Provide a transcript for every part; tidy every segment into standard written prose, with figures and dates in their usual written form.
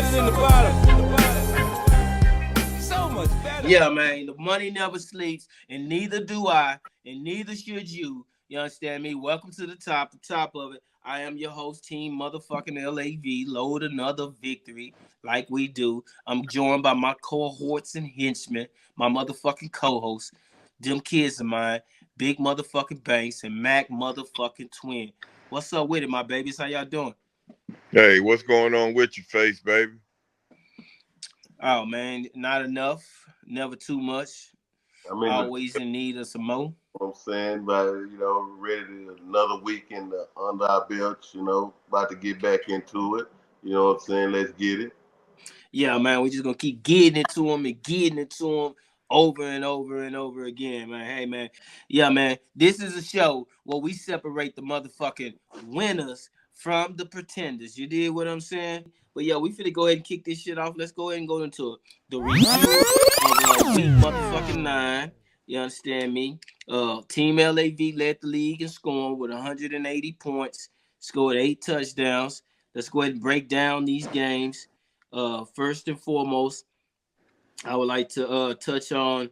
better than the bottom. So much better. Yeah, man. The money never sleeps, and neither do I, and neither should you. You understand me? Welcome to the top of it. I am your host, Team Motherfucking LAV. Load another victory like we do. I'm joined by my cohorts and henchmen, my motherfucking co-hosts, them kids of mine, Big Motherfucking Banks and Mac Motherfucking Twin. What's up with it, my babies? How y'all doing? Hey, what's going on with your face, baby? Oh man, not enough, never too much. I mean, Always in need of some more. I'm saying, but ready to another weekend under our belts. About to get back into it. You know what I'm saying? Let's get it. Yeah, man, we just gonna keep getting into them and getting into them over and over and over again, man. Hey, man, yeah, man, this is a show where we separate the motherfucking winners from the pretenders. You did what I'm saying? But yeah, we finna go ahead and kick this shit off. Let's go ahead and go into it. The review of week motherfucking 9. You understand me? Team LAV led the league in scoring with 180 points, scored 8 touchdowns. Let's go ahead and break down these games. First and foremost, I would like to touch on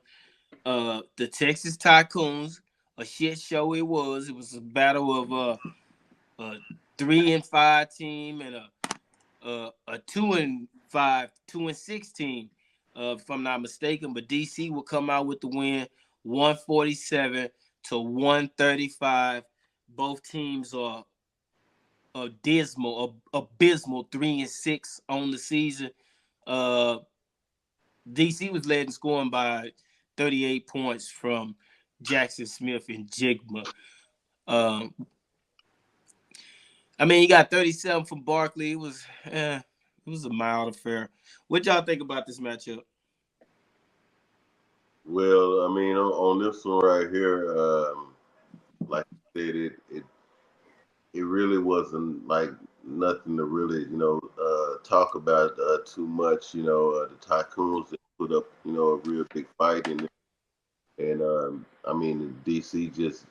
the Texas Tycoons. A shit show it was. It was a battle of a 3-5 team and a 2-5, 2-6 team, if I'm not mistaken. But DC will come out with the win, 147 to 135. Both teams are abysmal 3-6 on the season. DC was led in scoring by 38 points from Jackson Smith and Jigma. Um, I mean, he got 37 from Barkley. It was a mild affair. What y'all think about this matchup? Well, I mean, on this one right here, like I said, it really wasn't like nothing to really talk about too much. The Tycoons they put up a real big fight and I mean DC just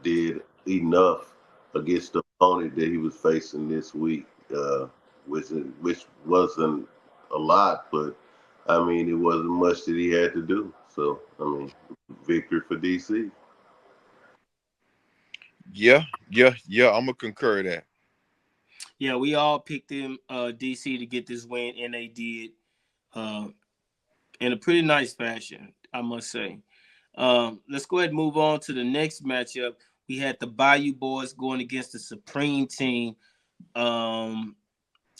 did enough against the opponent that he was facing this week, which wasn't a lot, but I mean it wasn't much that he had to do. So I mean, victory for DC. Yeah. I'm gonna concur that. Yeah, we all picked them DC to get this win, and they did uh, in a pretty nice fashion, I must say. Let's go ahead and move on to the next matchup. We had the Bayou Boys going against the Supreme team. Um,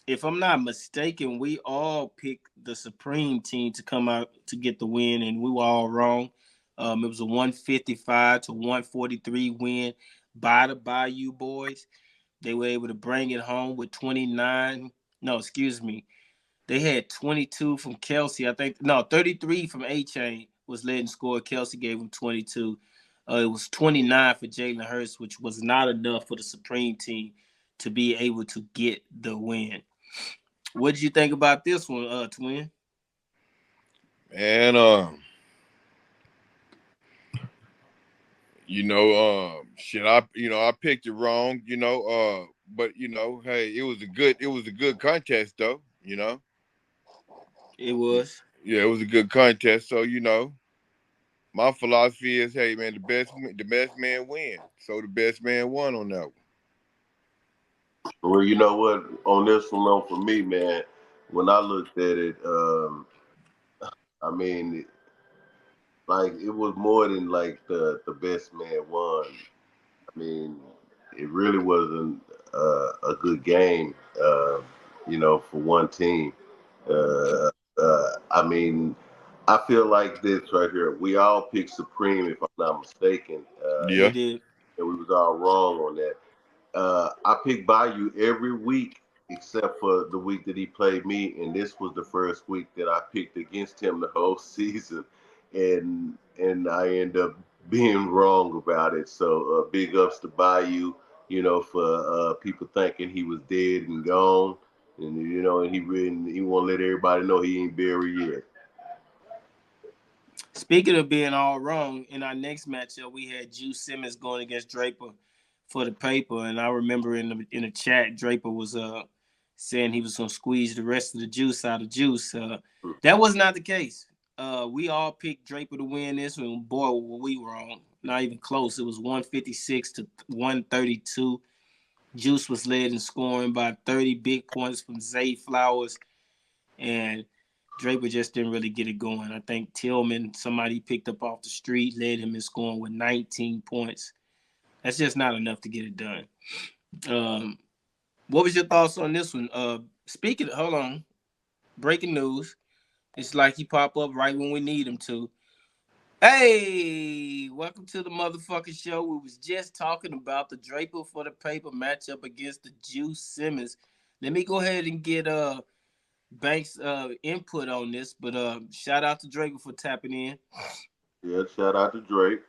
if I'm not mistaken, we all picked the Supreme team to come out to get the win, and we were all wrong. It was a 155 to 143 win by the Bayou Boys. They were able to bring it home with 29. No, excuse me. They had 22 from Kelsey. I think, no, 33 from A-Chain was led in score. Kelsey gave him 22. It was 29 for Jalen Hurts, which was not enough for the Supreme team to be able to get the win. What did you think about this one, Twin? And shit, I picked it wrong, but hey, it was a good contest though, It was. Yeah, it was a good contest. So, my philosophy is, hey man, the best man win. So the best man won on that one. Well, you know what? On this one, though, for me, man, when I looked at it, I mean, like it was more than like the best man won. I mean, it really wasn't a good game, for one team. I mean, I feel like this right here. We all picked Supreme, if I'm not mistaken, We Yeah. did. and we was all wrong on that. I pick Bayou every week except for the week that he played me, and this was the first week that I picked against him the whole season, and I end up being wrong about it. So big ups to Bayou, for people thinking he was dead and gone, and he won't let everybody know he ain't buried yet. Speaking of being all wrong, in our next matchup, we had Juice Simmons going against Draper for the paper, and I remember in the chat, Draper was saying he was gonna squeeze the rest of the juice out of Juice. That was not the case. We all picked Draper to win this one. Boy, were we wrong. Not even close. It was 156 to 132. Juice was led in scoring by 30 big points from Zay Flowers, and Draper just didn't really get it going. I think Tillman, somebody picked up off the street, led him in scoring with 19 points. That's just not enough to get it done. What was your thoughts on this one? Speaking, hold on, breaking news. It's like he pop up right when we need him to. Hey, welcome to the motherfucking show. We was just talking about the Draper for the paper matchup against the Juice Simmons. Let me go ahead and get Banks input on this, but shout out to Draper for tapping in. Yeah, shout out to Drake.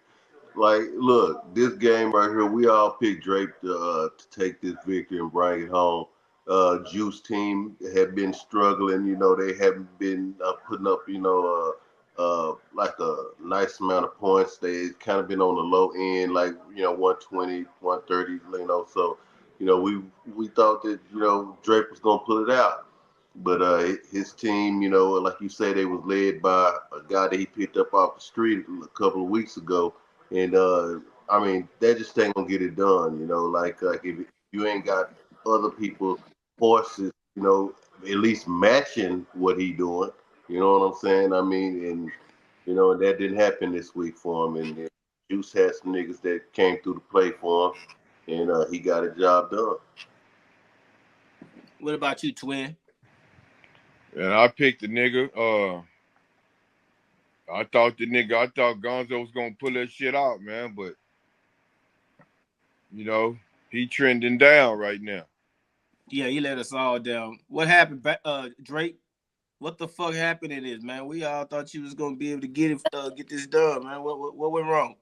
Like, look, this game right here, we all picked Drake to take this victory and bring it home. Juice team had been struggling, they haven't been putting up, like a nice amount of points. They kind of been on the low end, like 120, 130, So, we thought that Drake was gonna pull it out. But his team, like you say, they was led by a guy that he picked up off the street a couple of weeks ago, and I mean that just ain't gonna get it done. Like if you ain't got other people horses, at least matching what he doing. You know what I'm saying? I mean, and and that didn't happen this week for him. And Juice had some niggas that came through the play for him, and he got a job done. What about you, Twin? And I picked the nigga. I thought Gonzo was gonna pull that shit out, man. But he trending down right now. Yeah, he let us all down. What happened, Drake? What the fuck happened in this, man? We all thought you was gonna be able to get this done, man. What went wrong?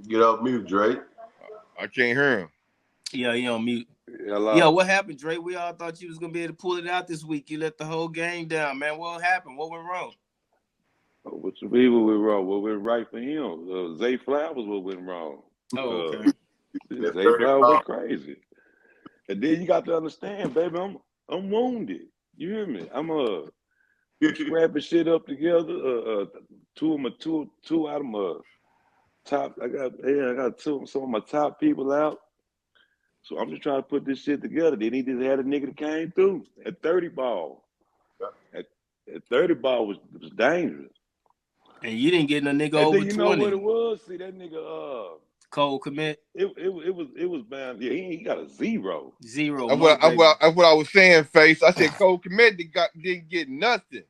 Get off mute, Drake. I can't hear him. Yeah, he on mute. Hello. Yeah, what happened, Drake? We all thought you was gonna be able to pull it out this week. You let the whole game down, man. What happened? What went wrong? What you mean what went wrong? What went right for him? Zay Flowers what went wrong. Oh, okay. That Zay 30 Flowers ball. went crazy. And then you got to understand, baby, I'm wounded. You hear me? I'm scrapping shit up together. Two out of my top. I got some of my top people out. So I'm just trying to put this shit together. Then he just had a nigga that came through at 30 ball. At 30 ball was dangerous. And you didn't get no nigga And over then you 20. know what it was? See that nigga Cole Komet. It was bad. Yeah, he got a 0. Zero. That's what I was saying, Face. I said Cole Komet didn't get nothing.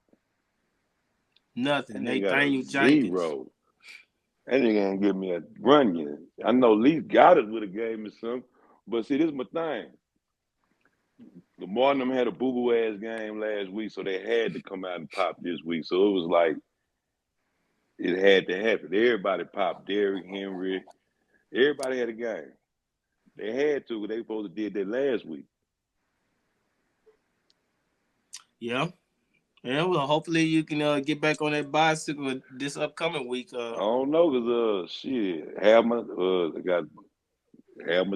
Nothing. That nigga got a Nathaniel Jenkins. 0. That nigga ain't give me a run yet. I know Lee got it with a game or something, but see, this is my thing. The Martin had a boo-boo ass game last week, so they had to come out and pop this week. So it was like it had to happen. Everybody popped. Derrick Henry. Everybody had a game. They had to, but they supposed to did that last week. Yeah. Yeah, well, hopefully you can get back on that bicycle this upcoming week. I don't know, cause shit, have my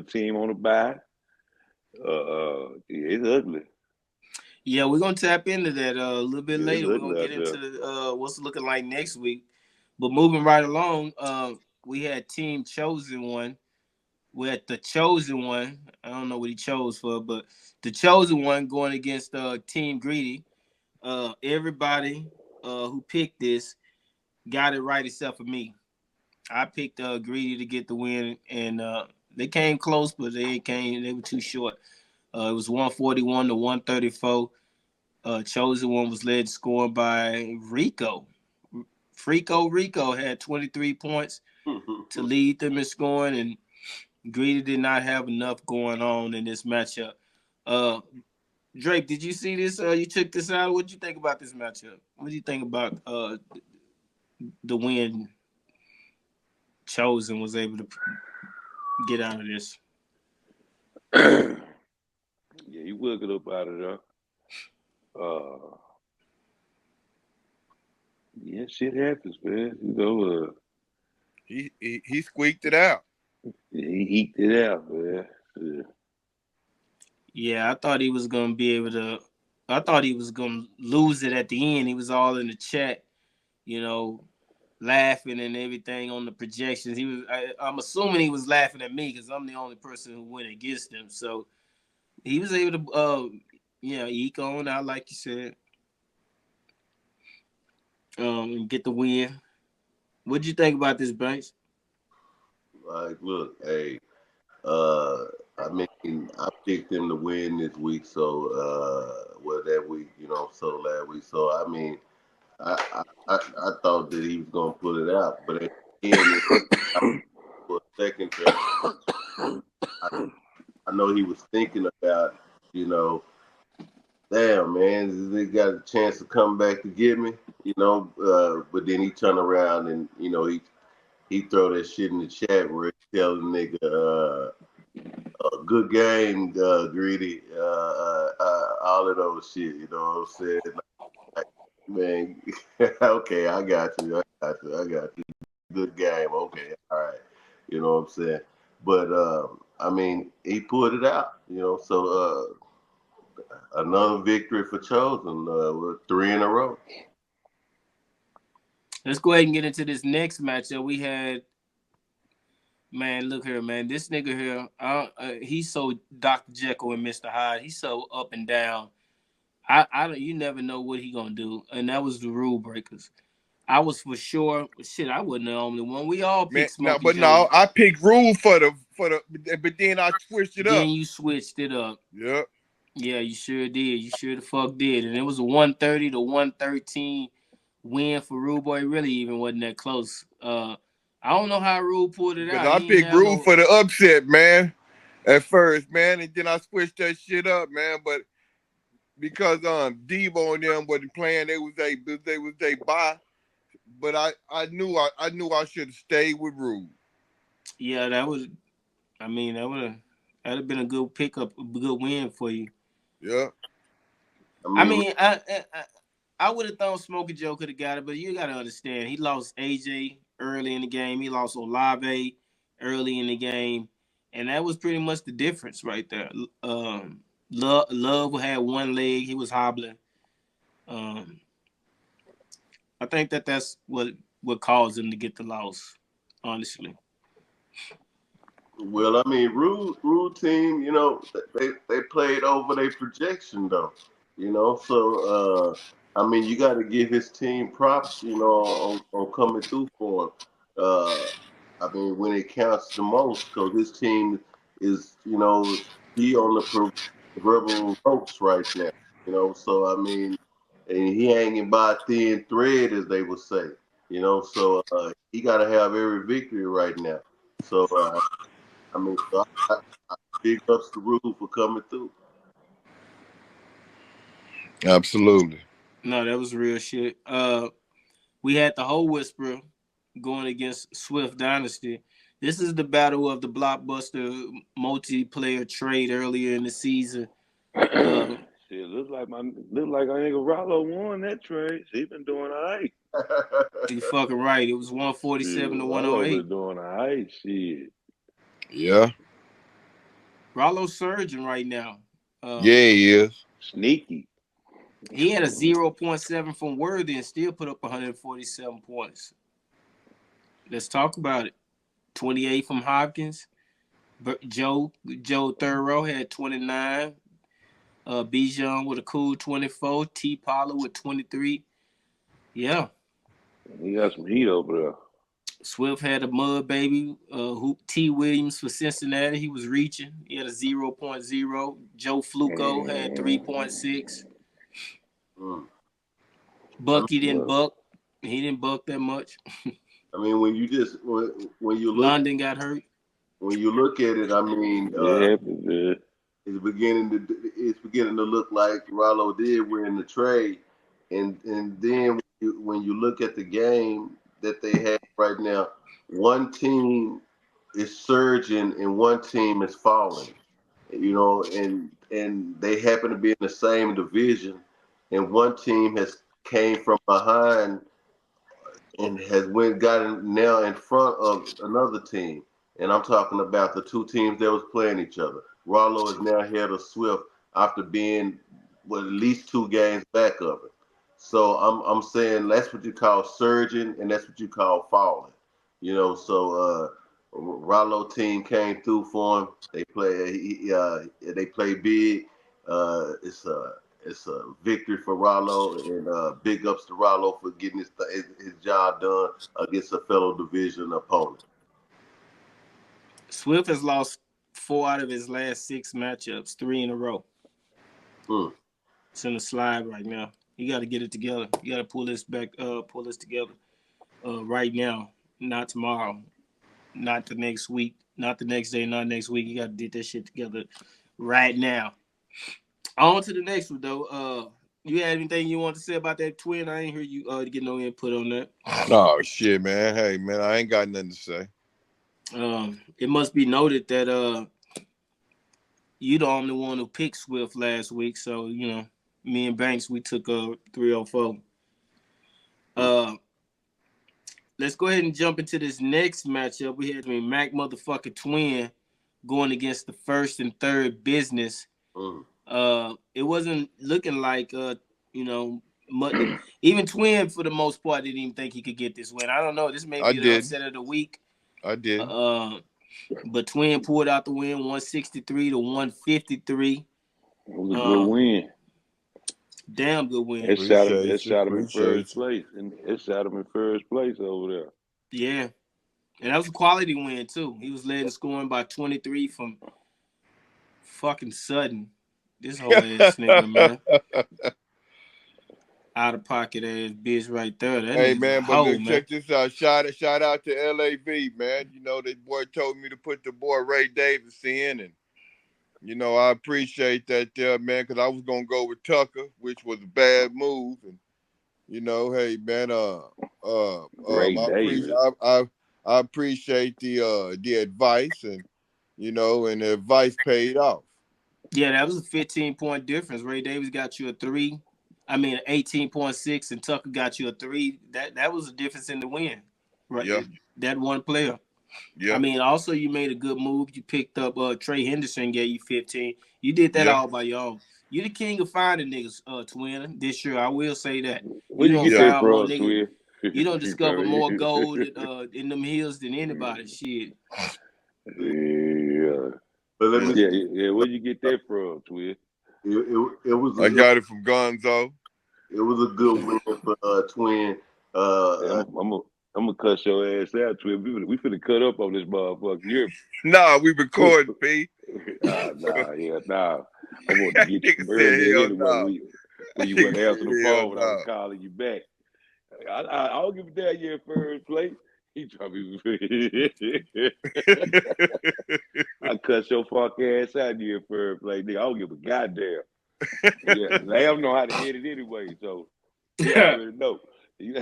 team on the bye. It's ugly. Yeah, we're gonna tap into that a little bit Yeah, later. We're gonna get into what's looking like next week. But moving right along, we had Team Chosen One. We had the Chosen One. I don't know what he chose for, but the Chosen One going against Team Greedy. Everybody who picked this got it right except for me. I picked Greedy to get the win, and they came close, but they were too short. It was 141 to 134. Chosen One was led scoring by Rico. Rico had 23 points to lead them in scoring, and Greedy did not have enough going on in this matchup. Drake, did you see this? You took this out. What did you think about this matchup? What do you think about the win Chosen was able to get out of this? Yeah, he will get up out of there. Yeah, shit happens, man. He squeaked it out. He eked it out, man. Yeah. Yeah, I thought he was gonna be able to. I thought he was gonna lose it at the end. He was all in the chat, you know, laughing and everything on the projections. He was. I'm assuming he was laughing at me because I'm the only person who went against him. So he was able to, eke on out like you said, and get the win. What'd you think about this, Banks? Like, look, hey, uh, I mean, I picked him to win this week, so well that week, so last week. So I mean, I thought that he was gonna pull it out, but at the end, for a second there, I, I know he was thinking about, you know, damn man, they got a chance to come back to get me, but then he turned around and he throw that shit in the chat where he tell the nigga, good game, greedy, all of those shit. You know what I'm saying? Like, man, okay, I got you. I got you. Good game. Okay, all right. You know what I'm saying? But I mean, he pulled it out. So another victory for Chosen. With 3 in a row. Let's go ahead and get into this next matchup. We had, man, look here, man. This nigga here, he's so Dr. Jekyll and Mr. Hyde. He's so up and down. You never know what he gonna do. And that was the rule breakers. I was for sure. Shit, I wasn't the only one. We all Man, picked no, Smokey but Joe. no, I picked Rule for the, but then I switched it up. Then you switched it up. Yep. Yeah, you sure did. You sure the fuck did. And it was a 130 to 113 win for Rule Boy. It really even wasn't that close. I don't know how Rule pulled it Because out. I He ain't picked have Rule no. for the upset, man, at first, man, and then I switched that shit up, man. But because Devo and them wasn't playing, they was they bye. But I knew I should have stayed with Rule. Yeah, that was. I mean, that'd have been a good pickup, a good win for you. Yeah. I I mean, mean, I would have thought Smokey Joe could have got it, but you got to understand, he lost AJ early in the game. He lost Olave early in the game, and that was pretty much the difference right there. Love had one leg; he was hobbling. Um, I think that's what caused him to get the loss. Honestly, well, I mean, Rule team, they played over their projection though. So I mean, you got to give his team props, on coming through for him. I mean, when it counts the most, because his team is, he on the verbal ropes right now. So I mean, and he hanging by a thin thread, as they would say. So he got to have every victory right now. So I mean, so I big ups to Rule for coming through. Absolutely. no, that was real shit. We had the whole Whisperer going against Swift Dynasty. This is the battle of the blockbuster multiplayer trade earlier in the season. Shit, look like our nigga Rollo won that trade. He been doing all right. You fucking right. It was 147 Shit, to Rollo 108. been doing all right. Shit. Yeah. Rollo's surging right now. Yeah, he is. Sneaky. He had a 0.7 from Worthy and still put up 147 points. Let's talk about it. 28 from Hopkins. Joe Thorough had 29. Bijan with a cool 24. T. Pollard with 23. Yeah. He got some heat over there. Swift had a mud baby. T. Williams for Cincinnati. He was reaching. He had a 0.0. Joe Fluco had 3.6. Mm. Bucky didn't Well, buck. He didn't buck that much. I mean, when you look London got hurt. at it, I mean, it happened, man. it's beginning to look like Rollo did win the trade, and then when you look at the game that they have right now, one team is surging and one team is falling. And they happen to be in the same division, and one team has came from behind and has gotten now in front of another team. and I'm talking about the two teams that was playing each other. Rollo is now ahead of Swift after being at least 2 games back of it. So I'm saying that's what you call surging, and that's what you call falling. So Rollo team came through for him. They play big. It's a victory for Rollo, and big ups to Rollo for getting his job done against a fellow division opponent. Swift has lost 4 out of his last 6 matchups, 3 in a row. It's in the slide right now. You got to get it together. You got to pull this together right now, not tomorrow, not the next week, not the next day, not next week. You got to get that shit together right now. On to the next one, though. You had anything you want to say about that twin? I ain't hear you get no input on that. Oh shit, man. Hey, man, I ain't got nothing to say. It must be noted that you the only one who picked Swift last week, so me and Banks we took 304. Let's go ahead and jump into this next matchup. We had Mac motherfucking Twin going against the first and third business. It wasn't looking like even Twin for the most part didn't even think he could get this win. I don't know. This may be the upset of the week. I did. But Twin pulled out the win, 163 to 153. It was a good win. Damn good win. It shot him in first place. And it shot him in first place over there. Yeah. And that was a quality win, too. He was led in scoring by 23 from fucking Sutton. This whole ass nigga, man. Out of pocket ass bitch right there. Hey, man, but look, check this out. Shout out to LAV, man. That boy told me to put the boy Ray Davis in, and I appreciate that there, man, because I was gonna go with Tucker, which was a bad move, and hey, man, I appreciate the advice, and and the advice paid off. Yeah, that was a 15-point difference. Ray Davis got you a 18.6, and Tucker got you a 3. That was a difference in the win, right? Yeah. That one player. Yeah. I mean, also you made a good move. You picked up Trey Henderson, gave you 15. You did that all by your own. You the king of finding niggas, Twin. This year, I will say that. Where you get that from, Twin? You don't discover more gold in them hills than anybody. Shit. Yeah. But where you get that from, Twin? It was. I got it from Gonzo. It was a good win for Twin. I'm gonna cuss your ass out, Twin. We finna cut up on this motherfucker. Nah, we recording, P. Nah. I want to get you early anyway. When you went answer the phone when I was calling you back. I don't give a damn you in first place. He tried me. I cut your fuck ass out here in first place, nigga. I don't give a goddamn. Yeah, Lamb know how to edit anyway, so he already know. He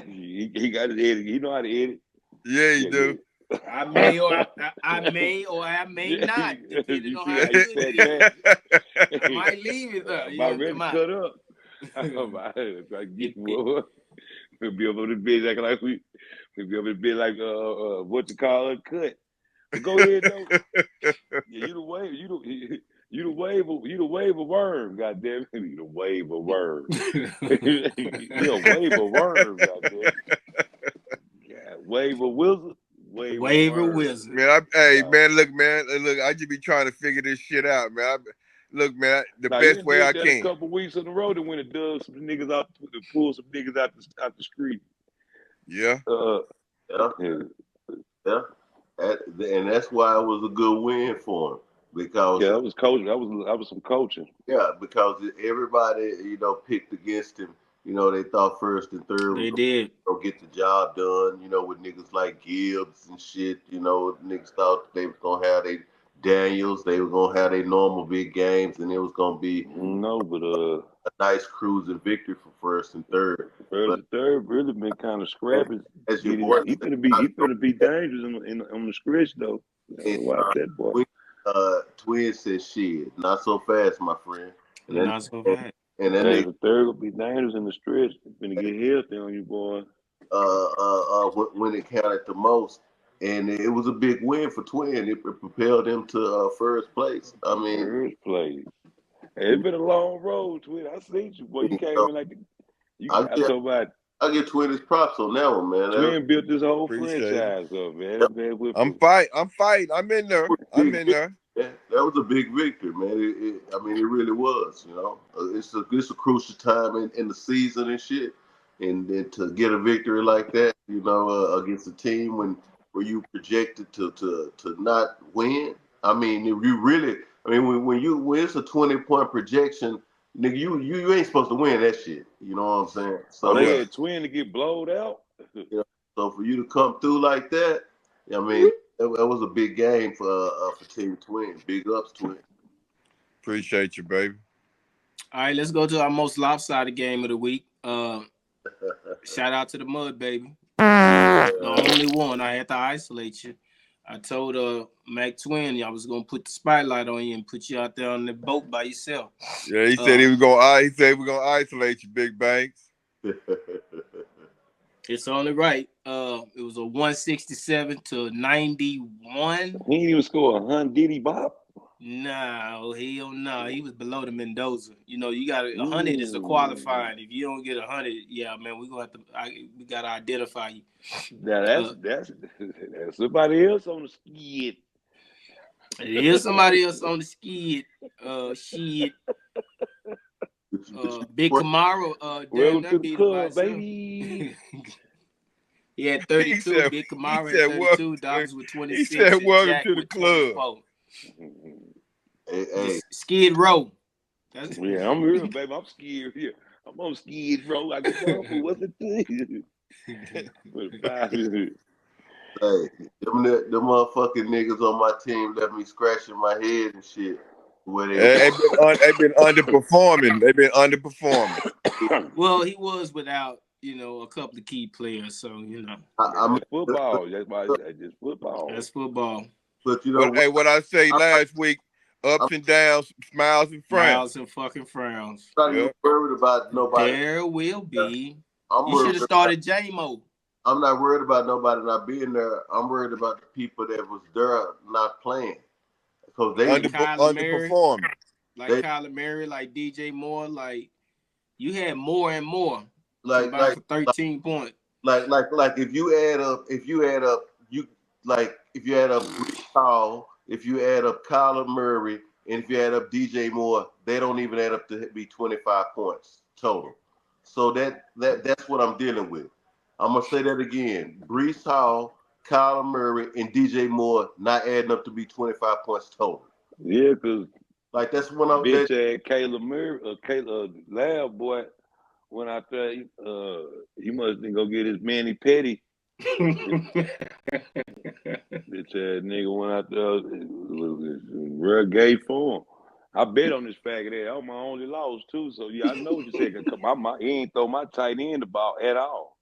got to edit. He know how to edit. Yeah, he do. Yeah. I may or I may not, depending on how you edit it. I might leave it there. I'm ready to cut up. I get more. We'll be over the bitch acting like we'll be over the bitch like what you call it, cut. But go ahead though. Yeah, you the wave of worm, goddamn. You the wave of worm. You a wave of worm, goddamn. Yeah, wave of wizard. Wave of wizard. Man, look, I just be trying to figure this shit out, man. Look, man, the best way I can. A couple weeks in a row, they went and dug some niggas out, to pull some niggas out the street. Yeah. Yeah. And that's why it was a good win for him, because that was coaching. That was some coaching. Yeah, because everybody picked against him. They thought first and third they did get the job done. With niggas like Gibbs and shit. Niggas thought they was gonna have their Daniels. They were gonna have their normal big games, and it was gonna be a nice cruising victory for first and third. First and third really been kind of scrappy. He gonna be dangerous on the stretch though. Watch that boy. Twin said, "Shit, not so fast, my friend." Not so fast. And then the third will be dangerous in the stretch. It's gonna get healthy on you, boy. When it counted the most, and it was a big win for Twin. It propelled them to first place. I mean, First place. Hey, it's been a long road, Twin. I seen you, boy. You you came know, in like I I get told about I get Twin his props on that one, man. That Twin built this whole Appreciate it. franchise up, man. was, That man went I'm from fighting. I'm in there. that was a I'm big in victory. there. That was a big victory, man. I mean, it really was. You know, it's a crucial time in the season and shit, and then to get a victory like that, you know, against a team where you projected to not win. I mean, if you really, I mean, when it's a 20-point projection, nigga, you ain't supposed to win that shit. You know what I'm saying? oh, So, they Yeah. had Twin to get blowed out. you know, so for you to come through like that, I mean, that was a big game for Team Twin. Big ups, Twin. Appreciate you, baby. All right, let's go to our most lopsided game of the week. Shout out to the Mud, baby. The only one. I had to isolate you. I told Mac Twin I was gonna put the spotlight on you and put you out there on the boat by yourself. Yeah, he said he was gonna. He said we're gonna isolate you, Big Banks. It's only right. It was a 167 to 91. He ain't even score 100. Did he, Bob? No, hell no. He was below the Mendoza. You know, you got 100 is a qualifying. If you don't get 100, yeah, man, we gonna have to. We gotta identify you. Now that's somebody else on the skid. There's somebody else on the skid. Shit. Big Camaro. Welcome Damn, to that the beat club, by baby. He had He 32. said. Big He Camaro said, had 32. "Welcome." Dobbs with He 26. said, And "Welcome Jack to the with club." 24. Hey, Skid Row. That's Yeah, I'm here, baby. I'm scared here. I'm on skid, bro. I can bump for what's it thing? hey, them motherfucking niggas on my team left me scratching my head and shit. Where they, They've been underperforming. They've been underperforming. well, he was without, a couple of key players. So, I mean, Football. That's why it's just football. that's football. but you know But hey, what I say I'm last week: I'm ups and downs, smiles and frowns. Miles and fucking frowns. not even Yeah. worried about nobody. There will be. I'm You should worried have about, started J-Mo. I'm not worried about nobody not being there. I'm worried about the people that was there not playing because Like they Kyler Murray. Underperforming. Like they Kyler Murray, like DJ Moore. Like, you had more and more like combined like for 13 points. like if you add up you like if you add up Brees Hall, if you add up Kyler Murray, and if you add up DJ Moore, they don't even add up to be 25 points total. So that's what I'm dealing with. I'm gonna say that again. Brees Hall, Kyler Murray, and DJ Moore not adding up to be 25 points total. Yeah, because Like that's when I'm bitch ass Caleb Murray, Caleb Lab boy went out there. He must think go get his Manny Petty. Bitch ass nigga went out there, real gay form. I bet on this faggot ass. That was my only loss too. So yeah, I know what you said. Cause he ain't throw my tight end the ball at all.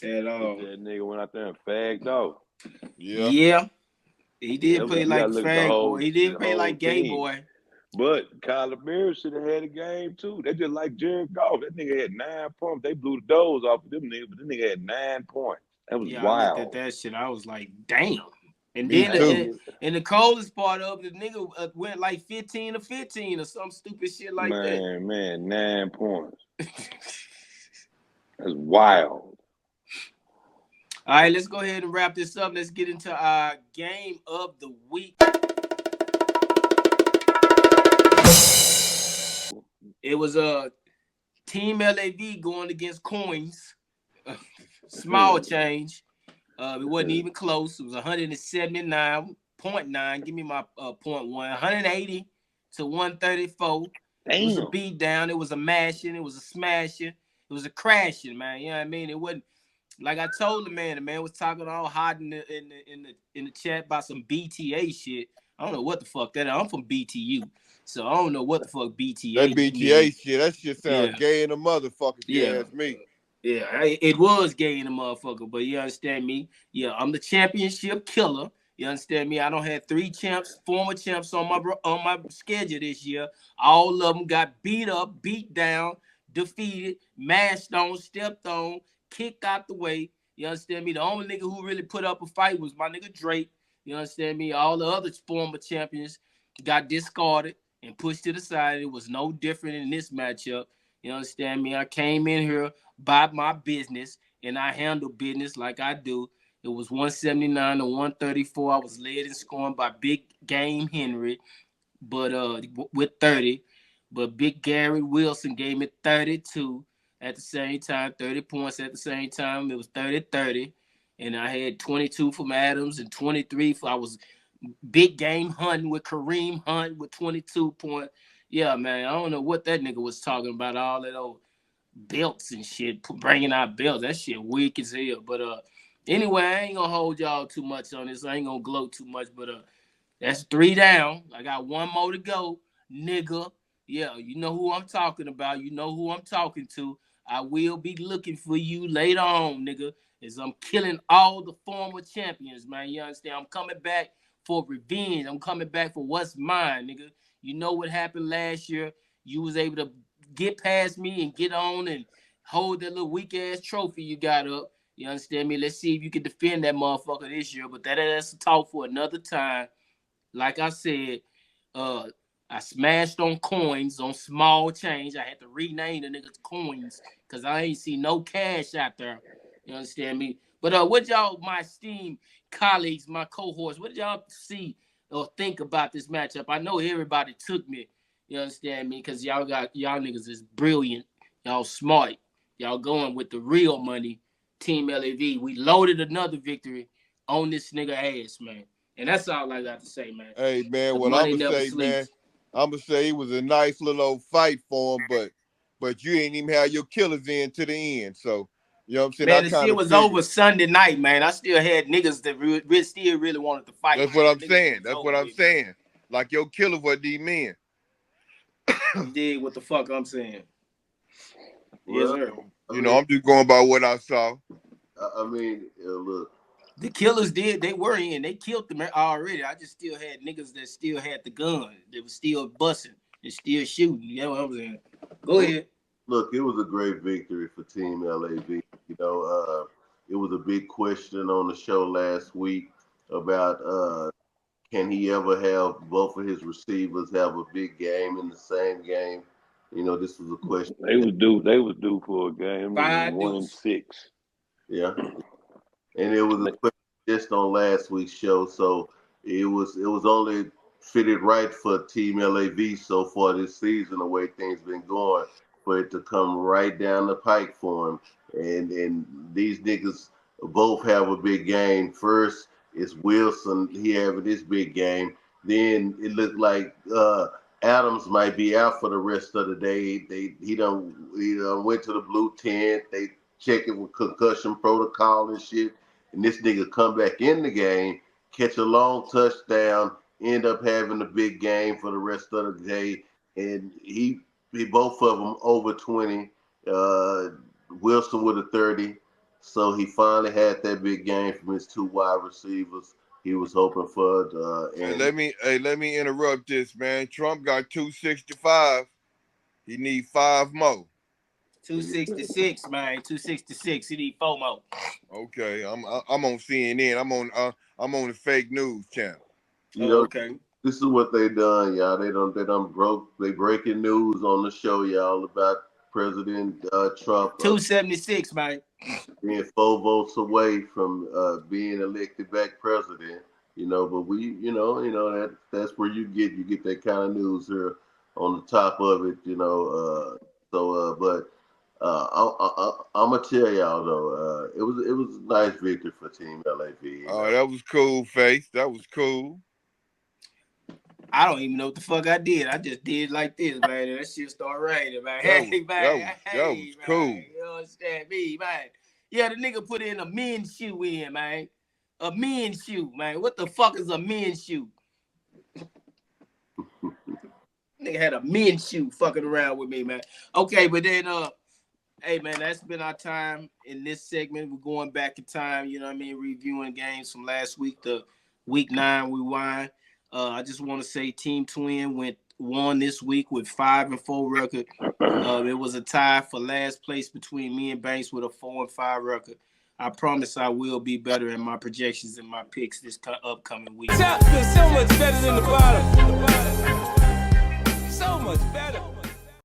At all. Bitch ass nigga went out there and fagged off. Yeah. Yeah. He Yeah, did play you like gotta look at fag boy. He didn't play like gay team. boy. But Kyler Murray should have had a game too. They just like Jared Goff. That nigga had 9 points. They blew the doors off of them niggas, but that nigga had 9 points. That was Yeah, I looked at wild. that shit. I was like, damn. And Me then too. and the coldest part of it, the nigga went like 15 to 15 or some stupid shit like that. Man, 9 points. That's wild. All right, let's go ahead and wrap this up. Let's get into our game of the week. It was a Team LAV going against Coins. Small change. It wasn't even close. It was 179.9. Give me my .1. 180 to 134. Damn. It was a beat down. It was a mashing. It was a smashing. It was a crashing, man. You know what I mean? It wasn't like I told the man was talking all hot in the chat about some BTA shit. I don't know what the fuck that is. I'm from BTU. So I don't know what the fuck BTA. That BTA shit, that shit sound Yeah. gay in the motherfucker, if you Yeah. ask me. Yeah, it was gay in the motherfucker, but you understand me? Yeah, I'm the championship killer. You understand me? I don't have 3 champs, former champs on my schedule this year. All of them got beat up, beat down, defeated, mashed on, stepped on, kicked out the way. You understand me? The only nigga who really put up a fight was my nigga Drake. You understand me? All the other former champions got discarded and pushed to the side. It was no different in this matchup. You understand me? I came in here by my business and I handle business like I do. It was 179 to 134. I was led in scoring by Big Game Henry, but with 30. But Big Gary Wilson gave me 32 at the same time, 30 points at the same time. It was 30-30. And I had 22 from Adams and 23 for I was Big Game hunting with Kareem Hunt with 22 points. Yeah, man, I don't know what that nigga was talking about, all that old belts and shit, bringing out belts. That shit weak as hell. But anyway, I ain't gonna hold y'all too much on this. I ain't gonna gloat too much, but that's 3 down. I got 1 more to go, nigga. Yeah, you know who I'm talking about. You know who I'm talking to. I will be looking for you later on, nigga, as I'm killing all the former champions, man. You understand? I'm coming back for revenge. I'm coming back for what's mine, nigga. You know what happened last year. You was able to get past me and get on and hold that little weak-ass trophy you got up. You understand me? Let's see if you can defend that motherfucker this year. But that's a talk for another time. Like I said, I smashed on coins, on small change. I had to rename the niggas coins because I ain't see no cash out there. You understand me? But what y'all, my esteemed colleagues, my cohorts, what did y'all see or think about this matchup? I know everybody took me. You understand me? Because y'all niggas is brilliant. Y'all smart. Y'all going with the real money. Team LAV. We loaded another victory on this nigga ass, man. And that's all I got to say, man. Hey, man, The what I'm money going to never say, man, sleeps. I'm going to say it was a nice little old fight for him, but you ain't even have your killers in to the end. So, you know what I'm saying? I Man, the kind shit of was figured. over Sunday night, man. I still had niggas that still really wanted to fight, That's man. what I'm The nigga shit saying. was That's over what I'm with, man. saying. Like your killers were these men. You dig what the fuck I'm saying? Yes, Well, sir. I You know, mean, I'm just going by what I saw. Look, The killers did. They were in. They killed them already. I just still had niggas that still had the gun. They was still busting and still shooting. You know what I'm saying? Go look, ahead. look, it was a great victory for Team LAV. You know, it was a big question on the show last week about can he ever have both of his receivers have a big game in the same game? You know, this was a question. They was due. They was due for a game. It was Five 1-6. deuce. Yeah, and it was a question just on last week's show, so it was only fitted right for Team LAV so far this season, the way things been going, for it to come right down the pike for him. And these niggas both have a big game. First is Wilson, he having this big game. Then it looked like Adams might be out for the rest of the day. He done went to the blue tent. They checking with concussion protocol and shit. And this nigga come back in the game, catch a long touchdown, end up having a big game for the rest of the day. And he both of them over 20. Uh, Wilson with a 30. So he finally had that big game from his 2 wide receivers he was hoping for. And And let me interrupt this, man. Trump got 265. He need 5 more. 266, man. 266. He need FOMO. Okay, I'm on CNN. I'm on the fake news channel. you Oh, know, okay. this is what they done, y'all. They breaking news on the show, y'all, about President Trump 276, man. being 4 votes away from being elected back president. You know, but that's where you get that kind of news here on the top of it. You know, but I'm gonna tell y'all though, it was a nice victory for Team LAV. You Oh, know, that was cool, Face. That was cool. I don't even know what the fuck I did. I just did like this, man. And that shit start raining, man. That was Hey, that man. was that was Hey, man. cool. You understand me, man? Yeah, the nigga put in a men's shoe in, man. A men's shoe, man. What the fuck is a men's shoe? Nigga had a men's shoe fucking around with me, man. Okay, but then hey man, that's been our time in this segment. We're going back in time, you know what I mean, reviewing games from last week, the week 9 we won. I just want to say Team Twin won this week with 5-4 record. It was a tie for last place between me and Banks with a 4-5 record. I promise I will be better in my projections and my picks this upcoming week. Top is so much better than the bottom. So much better.